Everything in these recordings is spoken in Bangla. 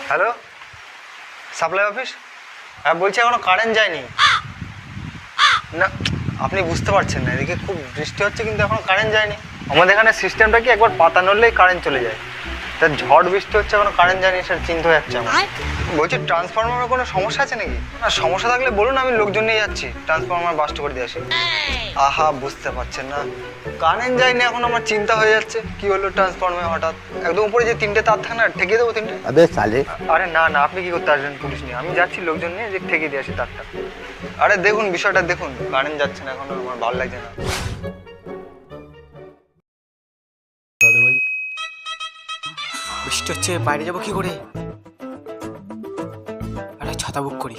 Hello, supply office? হ্যাঁ বলছি, এখনো কারেন্ট যায়নি। না, আপনি বুঝতে পারছেন না, এদিকে খুব বৃষ্টি হচ্ছে কিন্তু এখনো কারেন্ট যায়নি। আমাদের এখানে সিস্টেমটা কি, একবার পাতা নড়লেই কারেন্ট চলে যায়। তা ঝড় বৃষ্টি হচ্ছে, এখনো কারেন্ট যায়নি, সেটা চিন্তা হয়ে যাচ্ছে আমার। বলছি ট্রান্সফরমারের কোনো সমস্যা আছে নাকি? না, সমস্যা থাকলে বলুন, আমি লোকজন নিয়ে যাচ্ছি, ট্রান্সফরমার বাস্ট করে দিয়ে আসি। আহা, বুঝতে পারছেন না, কারেন্ট যায়নি এখন, আমার চিন্তা হয়ে যাচ্ছে কি হলো ট্রান্সফরমার হঠাৎ। একদম উপরে যে 3টে তার থাকে না, ঠেকে দেবো 3টে। अबे साले। আরে না না, আপনি কি করতে আসবেন পুলিশ নিয়ে? আমি যাচ্ছি লোকজন নিয়ে, যে ঠেকে দিয়ে আসি তারটা। আরে দেখুন বিষয়টা দেখুন, কারেন্ট যাচ্ছে না এখন, আমার ভালো লাগছে না। বৃষ্টি হচ্ছে, বাইরে যাবো কি করে? আরে ছাতা বুক করি।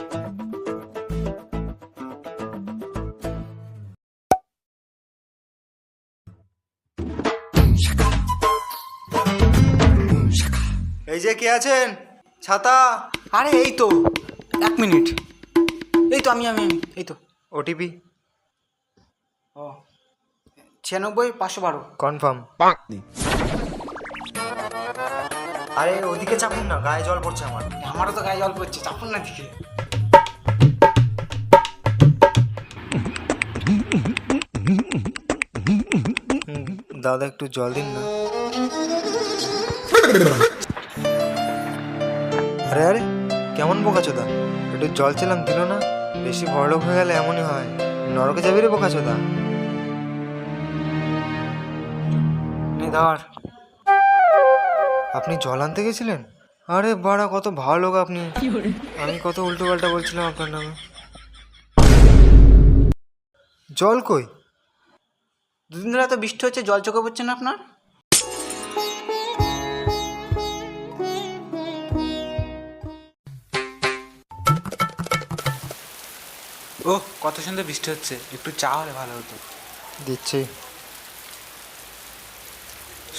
এই যে কে আছেন? ছাতা। আরে এই তো, 1 মিনিট। এই তো আমি এই তো। ওটিপি ও 96 512। কনফার্ম। আরে ওদিকে চাপুন না, গায়ে জল পড়ছে আমার। আমারও তো গায়ে জল পড়ছে, চাপুন না দিকে। দাদা একটু জল দিন না। আরে আরে, কেমন বোকাচোদা, একটু জল চাইলাম দিল না। বেশি বড়লোক হয়ে গেলে এমনই হয়, নরকে যাবি রে বোকাচোদা। নে ধর। আপনি জল আনতে গেছিলেন? আরে বাড়া, কত ভালো লোক আপনি। আমি কত উল্টো পাল্টা বলছিলাম আপনার নামে। জল কই? দুদিন ধরে এত বৃষ্টি হচ্ছে, জল চোখে পড়ছে না আপনার? ও কত সুন্দর বৃষ্টি হচ্ছে, একটু চা হলে ভালো হতো। দিচ্ছি।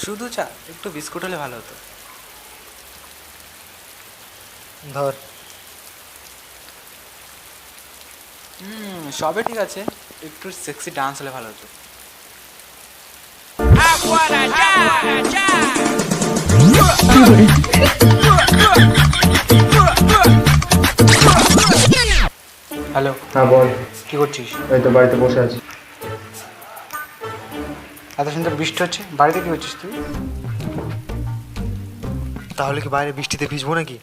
শুধু চা? একটু বিস্কুট হলে ভালো হতো। ধর। সবে ঠিক আছে, একটু সেক্সি ডান্স হলে ভালো হতো। হ্যালো। হ্যাঁ বল। কি করছিস? এই তো বাড়িতে বসে আছি। এত সুন্দর বৃষ্টি হচ্ছে, বাড়িতে কি করছিস তুই? তাহলে কি বাইরে বৃষ্টিতে ভিজবো নাকি?